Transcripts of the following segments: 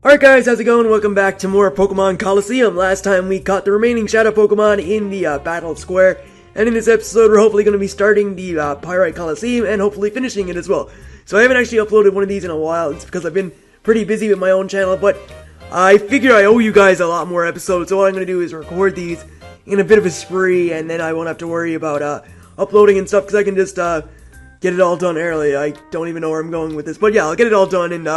Alright guys, how's it going? Welcome back to more Pokemon Coliseum. Last time we caught the remaining Shadow Pokemon in the Battle Square, and in this episode we're hopefully going to be starting the Pyrite Coliseum and hopefully finishing it as well. So I haven't actually uploaded one of these in a while. It's because I've been pretty busy with my own channel, but I figure I owe you guys a lot more episodes, so what I'm going to do is record these in a bit of a spree, and then I won't have to worry about uploading and stuff, because I can just get it all done early. I don't even know where I'm going with this, but yeah, I'll get it all done, and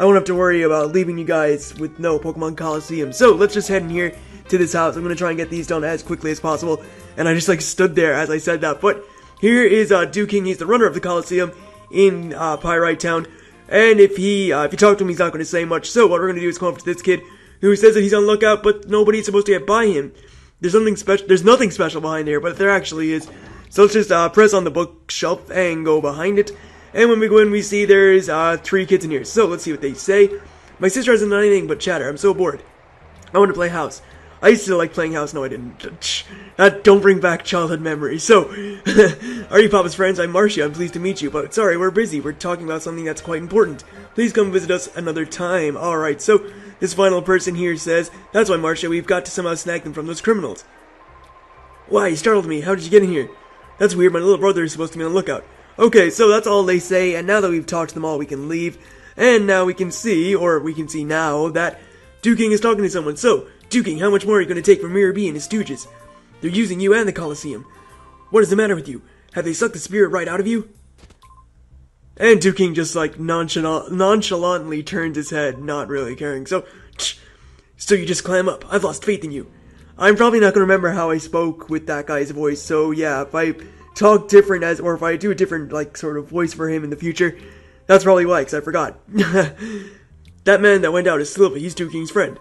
I won't have to worry about leaving you guys with no Pokemon Coliseum. So, let's just head in here to this house. I'm going to try and get these done as quickly as possible. And I just, stood there as I said that. But here is Duking. He's the runner of the Colosseum in Pyrite Town. And if you talk to him, he's not going to say much. So, what we're going to do is come up to this kid who says that he's on lookout, but nobody's supposed to get by him. There's nothing special behind here, but there actually is. So, let's just press on the bookshelf and go behind it. And when we go in, we see there's 3 kids in here. So, let's see what they say. My sister hasn't done anything but chatter. I'm so bored. I want to play house. I used to like playing house. No, I didn't. Don't bring back childhood memories. So, are you Papa's friends? I'm Marcia. I'm pleased to meet you. But sorry, we're busy. We're talking about something that's quite important. Please come visit us another time. Alright, so this final person here says, that's why, Marcia, we've got to somehow snag them from those criminals. Why, you startled me. How did you get in here? That's weird. My little brother is supposed to be on the lookout. Okay, so that's all they say, and now that we've talked to them all, we can leave. And now we can see, or we can see now, that Duking is talking to someone. So, Duking, how much more are you going to take from Mirror B and his stooges? They're using you and the Colosseum. What is the matter with you? Have they sucked the spirit right out of you? And Duking just, nonchalantly turns his head, not really caring. So you just clam up. I've lost faith in you. I'm probably not going to remember how I spoke with that guy's voice, so yeah, if I talk different or if I do a different, sort of voice for him in the future, that's probably why, because I forgot. That man that went out is Sylva, he's Duking's friend.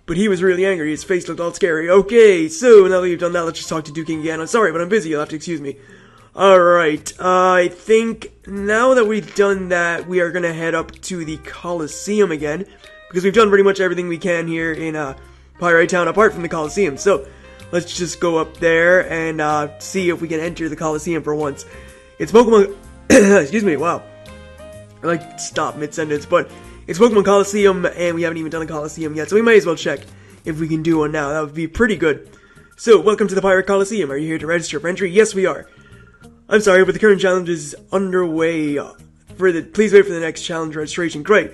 But he was really angry, his face looked all scary. Okay, so now that we've done that, let's just talk to Duking again. I'm sorry, but I'm busy, you'll have to excuse me. Alright, I think now that we've done that, we are gonna head up to the Colosseum again, because we've done pretty much everything we can here in, Pyrite Town, apart from the Colosseum, so let's just go up there and see if we can enter the Colosseum for once. It's Pokemon... excuse me, wow. I stop mid-sentence, but it's Pokemon Colosseum, and we haven't even done the Colosseum yet, so we might as well check if we can do one now. That would be pretty good. So, welcome to the Pyrite Colosseum. Are you here to register for entry? Yes, we are. I'm sorry, but the current challenge is underway. Please wait for the next challenge registration. Great.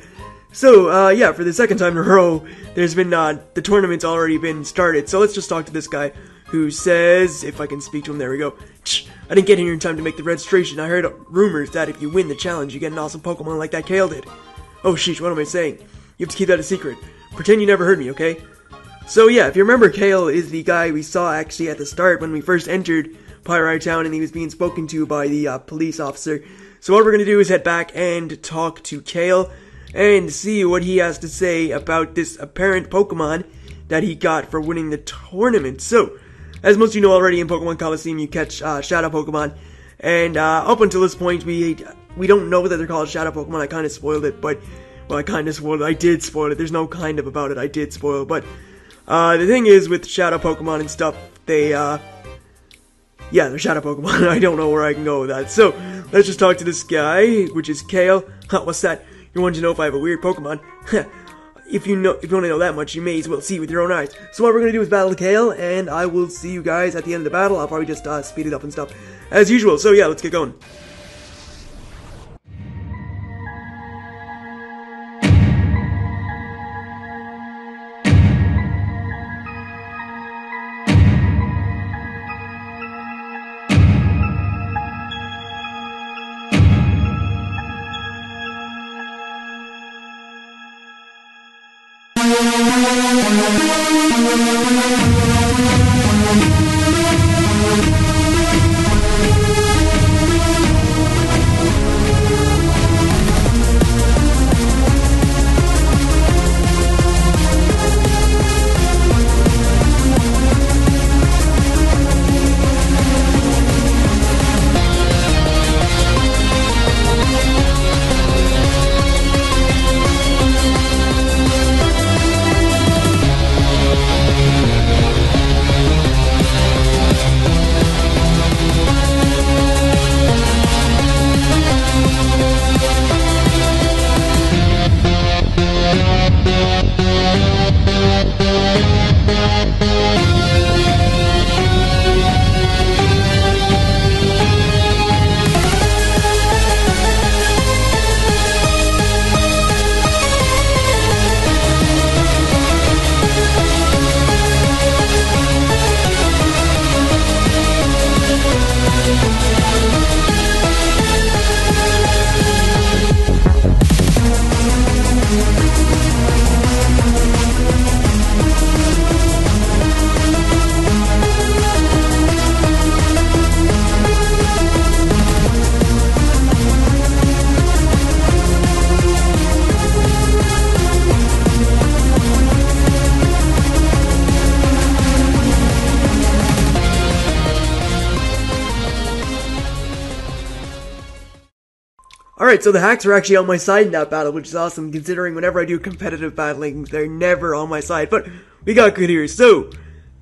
So, yeah, for the second time in a row, there's been, the tournament's already been started. So let's just talk to this guy who says, if I can speak to him, there we go. I didn't get here in time to make the registration. I heard rumors that if you win the challenge, you get an awesome Pokemon like that Kale did. Oh, sheesh, what am I saying? You have to keep that a secret. Pretend you never heard me, okay? So, yeah, if you remember, Kale is the guy we saw actually at the start when we first entered Pyrite Town and he was being spoken to by the, police officer. So what we're gonna do is head back and talk to Kale and see what he has to say about this apparent Pokemon that he got for winning the tournament. So, as most of you know already, in Pokemon Coliseum you catch Shadow Pokemon, and up until this point we don't know that they're called Shadow Pokemon. I kind of spoiled it, but, well, I did spoil it. There's no kind of about it. I did spoil it, but the thing is with Shadow Pokemon and stuff, they, yeah, they're Shadow Pokemon. I don't know where I can go with that. So, let's just talk to this guy, which is Kale. What's that? You wanted to know if I have a weird Pokemon? If you want to know that much, you may as well see with your own eyes. So what we're going to do is battle Kale, and I will see you guys at the end of the battle. I'll probably just speed it up and stuff, as usual. So yeah, let's get going. Alright, so the hacks are actually on my side in that battle, which is awesome, considering whenever I do competitive battling, they're never on my side. But we got good here, so,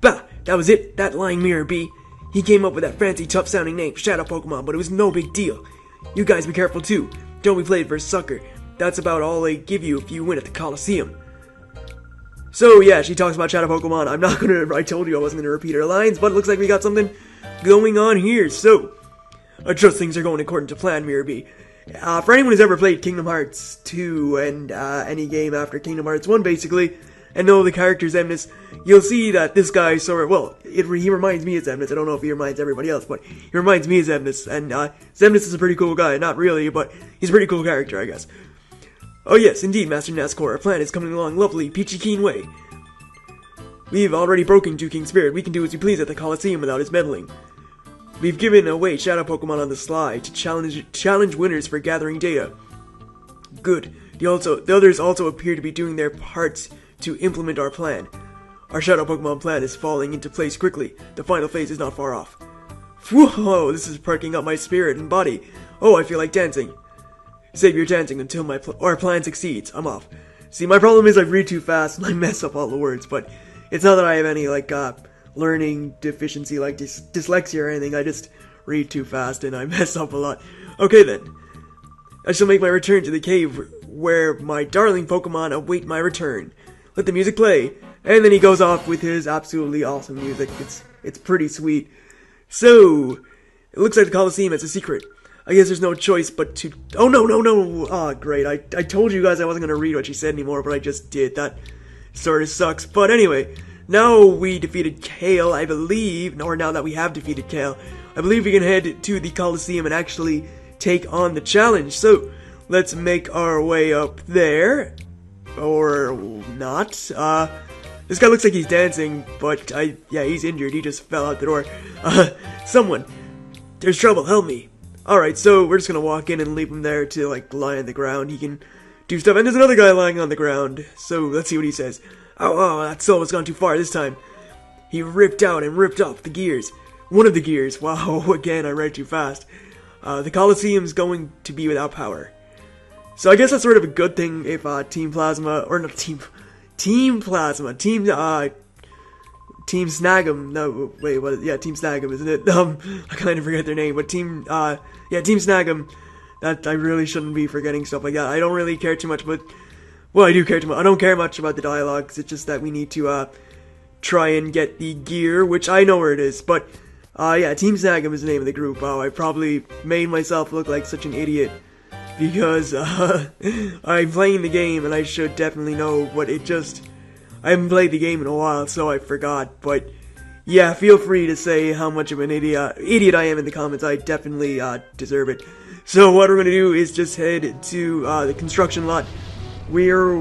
bah, that was it. That lying mirror B. He came up with that fancy, tough-sounding name, Shadow Pokemon, but it was no big deal. You guys be careful too. Don't be played for a sucker. That's about all they give you if you win at the Coliseum. So yeah, she talks about Shadow Pokemon. I told you I wasn't gonna repeat her lines, but it looks like we got something going on here. So, I trust things are going according to plan, Mirror B. For anyone who's ever played Kingdom Hearts 2 and any game after Kingdom Hearts 1, basically, and know the character Xemnas, you'll see that this guy he reminds me of Xemnas. I don't know if he reminds everybody else, but he reminds me of Xemnas, and Xemnas is a pretty cool guy. Not really, but he's a pretty cool character, I guess. Oh yes, indeed, Master Nazcor, our plan is coming along lovely, peachy keen way. We've already broken King Spirit. We can do as we please at the Colosseum without his meddling. We've given away Shadow Pokemon on the sly to challenge winners for gathering data. Good. The others also appear to be doing their parts to implement our plan. Our Shadow Pokemon plan is falling into place quickly. The final phase is not far off. Whoa, this is perking up my spirit and body. Oh, I feel like dancing. Save your dancing until our plan succeeds. I'm off. See, my problem is I read too fast and I mess up all the words, but it's not that I have any, learning deficiency like dyslexia or anything. I just read too fast and I mess up a lot. Okay then. I shall make my return to the cave where my darling Pokemon await my return. Let the music play. And then he goes off with his absolutely awesome music. It's pretty sweet. So, it looks like the Colosseum is a secret. I guess there's no choice but to... Oh, no. Oh, great. I told you guys I wasn't going to read what she said anymore, but I just did. That sort of sucks. But anyway, now we defeated Kale, I believe, or now that we have defeated Kale, I believe we can head to the Colosseum and actually take on the challenge. So, let's make our way up there. Or not. This guy looks like he's dancing, but yeah, he's injured. He just fell out the door. Someone. There's trouble, help me. Alright, so we're just gonna walk in and leave him there to, lie on the ground. He can do stuff. And there's another guy lying on the ground. So, let's see what he says. Oh, that Silva's gone too far this time. He ripped out and ripped off the gears. One of the gears. Wow, again, I read too fast. The Colosseum's going to be without power. So I guess that's sort of a good thing if Team Plasma, or not Team Plasma, Team Snag'em, no, wait, what, yeah, Team Snag'em, isn't it? I kind of forget their name, but Team Snag'em, that I really shouldn't be forgetting stuff like that. I don't really care too much, but, well, I do care too much. I don't care much about the dialogues, it's just that we need to, try and get the gear, which I know where it is, but, yeah, Team Snag'em is the name of the group. Oh, I probably made myself look like such an idiot, because, I'm playing the game, and I should definitely know, but I haven't played the game in a while, so I forgot, but, yeah, feel free to say how much of an idiot I am in the comments. I definitely, deserve it. So what we're gonna do is just head to, the construction lot, where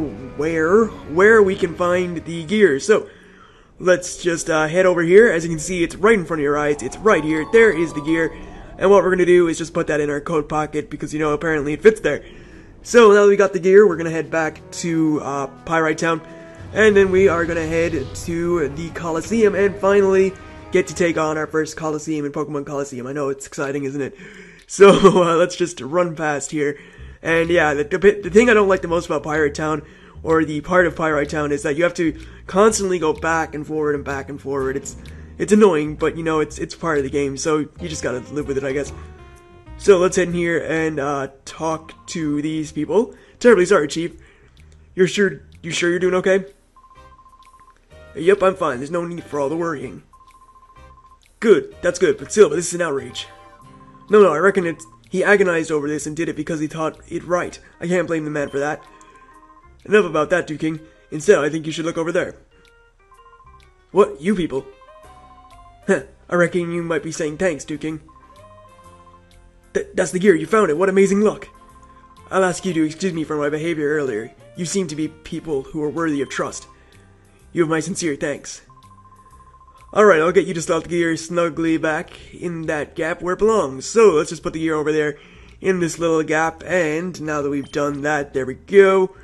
we can find the gear. So, let's just, head over here. As you can see, it's right in front of your eyes. It's right here. There is the gear. And what we're gonna do is just put that in our coat pocket, because, apparently it fits there. So, now that we got the gear, we're gonna head back to, Pyrite Town. And then we are gonna head to the Coliseum and finally get to take on our first Coliseum in Pokemon Coliseum. I know, it's exciting, isn't it? So, let's just run past here. And yeah, the thing I don't like the most about Pyrite Town, or the part of Pyrite Town, is that you have to constantly go back and forward and back and forward. It's annoying, but it's part of the game, so you just gotta live with it, I guess. So let's head in here and talk to these people. Terribly sorry, Chief. You sure you're doing okay? Yep, I'm fine. There's no need for all the worrying. Good, that's good, but Silva, this is an outrage. No, I reckon he agonized over this and did it because he thought it right. I can't blame the man for that. Enough about that, King. Instead, I think you should look over there. What, you people? Heh, I reckon you might be saying thanks, King. That's the gear, you found it, what amazing luck. I'll ask you to excuse me for my behavior earlier. You seem to be people who are worthy of trust. You have my sincere thanks. Alright, I'll get you to slot the gear snugly back in that gap where it belongs. So, let's just put the gear over there in this little gap, and now that we've done that, there we go.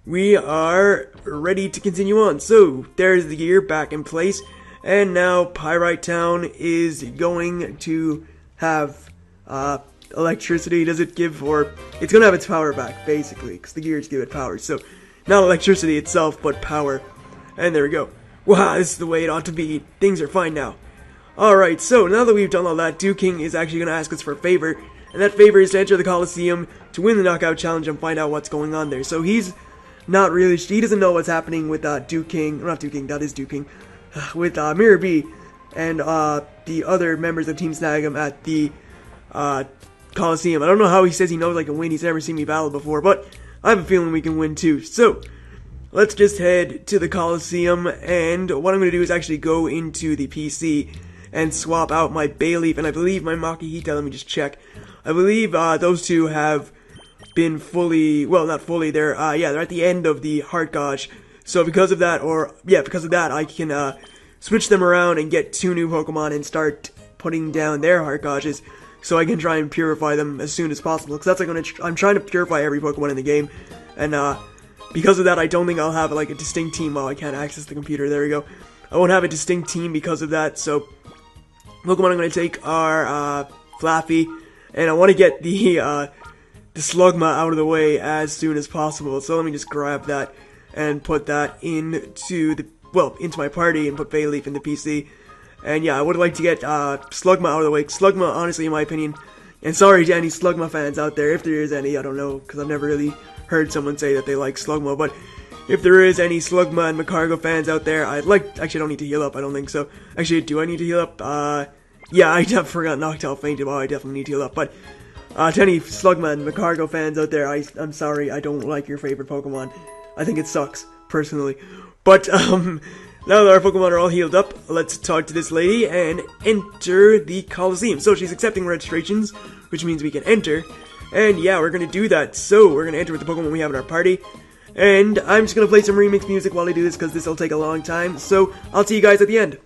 We are ready to continue on. So, there's the gear back in place, and now Pyrite Town is going to have, electricity does it give, or it's gonna have its power back, basically, because the gears give it power. So, not electricity itself, but power. And there we go. Wow, this is the way it ought to be. Things are fine now. Alright, so now that we've done all that, Duke King is actually gonna ask us for a favor, and that favor is to enter the Coliseum to win the Knockout Challenge and find out what's going on there. So he's not really, he doesn't know what's happening with Duke King, not Duke King, that is Duke King, with Mirror B and the other members of Team Snag'em at the Coliseum. I don't know how he says he knows I can win. He's never seen me battle before, but I have a feeling we can win too. So let's just head to the Coliseum, and what I'm going to do is actually go into the PC and swap out my Bayleaf and I believe my Makihita. Let me just check. I believe those two have been fully, well, not fully, they're at the end of the Heart Gauge. So because of that, I can switch them around and get 2 new Pokemon and start putting down their Heart Gauges, so I can try and purify them as soon as possible. Because that's like I'm trying to purify every Pokemon in the game, and because of that, I don't think I'll have like a distinct team. Well, I can't access the computer. There we go. I won't have a distinct team because of that. So Pokemon I'm going to take are Flaffy, and I want to get the Slugma out of the way as soon as possible. So let me just grab that and put that into my party and put Bayleaf in the PC. And yeah, I would like to get Slugma out of the way. Slugma, honestly, in my opinion, and sorry to any Slugma fans out there, if there is any, I don't know, because I've never really heard someone say that they like Slugma, but if there is any Slugma and Magcargo fans out there, actually I don't need to heal up, I don't think so. Actually, do I need to heal up? Yeah, I forgot Noctowl fainted. Well, I definitely need to heal up, but to any Slugma and Magcargo fans out there, I'm sorry, I don't like your favorite Pokemon. I think it sucks, personally. But, now that our Pokemon are all healed up, let's talk to this lady and enter the Coliseum. So she's accepting registrations, which means we can enter. And yeah, we're gonna do that. So we're gonna enter with the Pokemon we have in our party. And I'm just gonna play some remix music while I do this, because this will take a long time. So I'll see you guys at the end.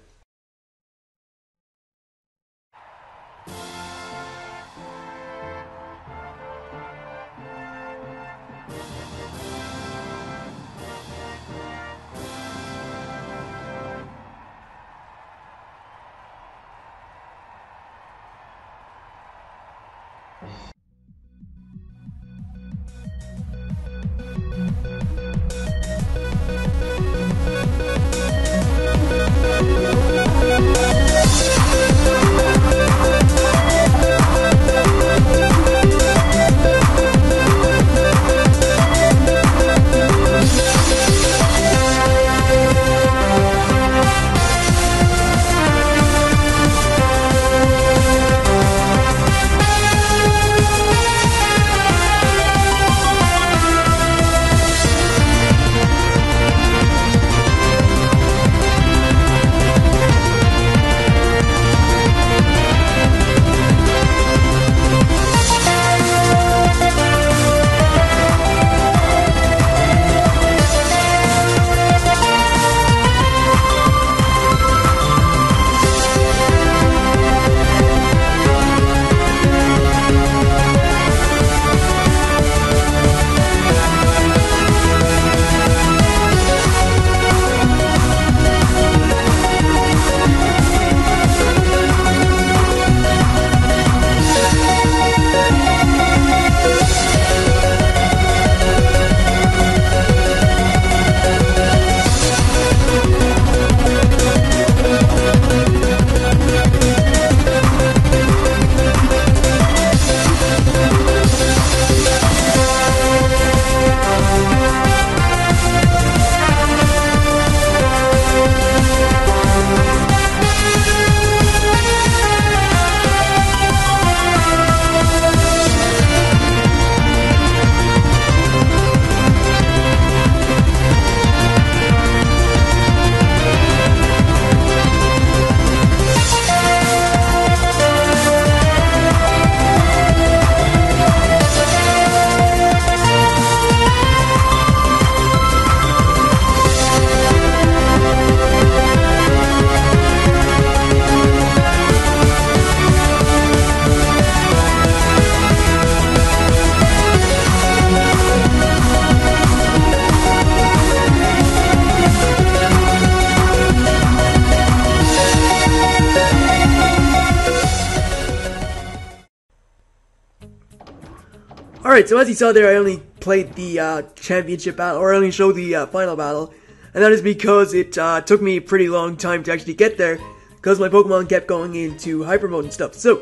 Alright, so as you saw there, I only played the championship battle, or I only showed the final battle. And that is because it took me a pretty long time to actually get there, because my Pokemon kept going into Hyper Mode and stuff. So,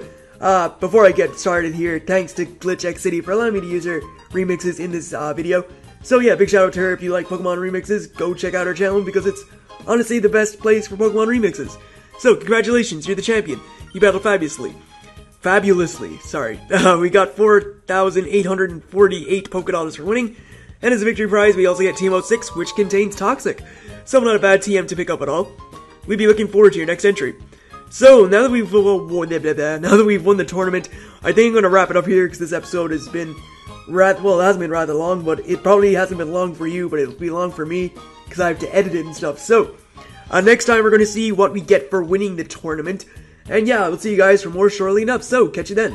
before I get started here, thanks to GlitchX City for allowing me to use her remixes in this video. So yeah, big shout out to her. If you like Pokemon remixes, go check out her channel, because it's honestly the best place for Pokemon remixes. So, congratulations, you're the champion. You battled fabulously, sorry. We got 4,848 Pokédollars for winning, and as a victory prize, we also get TMO 6, which contains Toxic. So not a bad TM to pick up at all. We'd be looking forward to your next entry. So, now that we've won the tournament, I think I'm going to wrap it up here, because this episode has been well, it hasn't been rather long, but it probably hasn't been long for you, but it'll be long for me, because I have to edit it and stuff. So, next time we're going to see what we get for winning the tournament. And yeah, we'll see you guys for more shortly enough, so catch you then.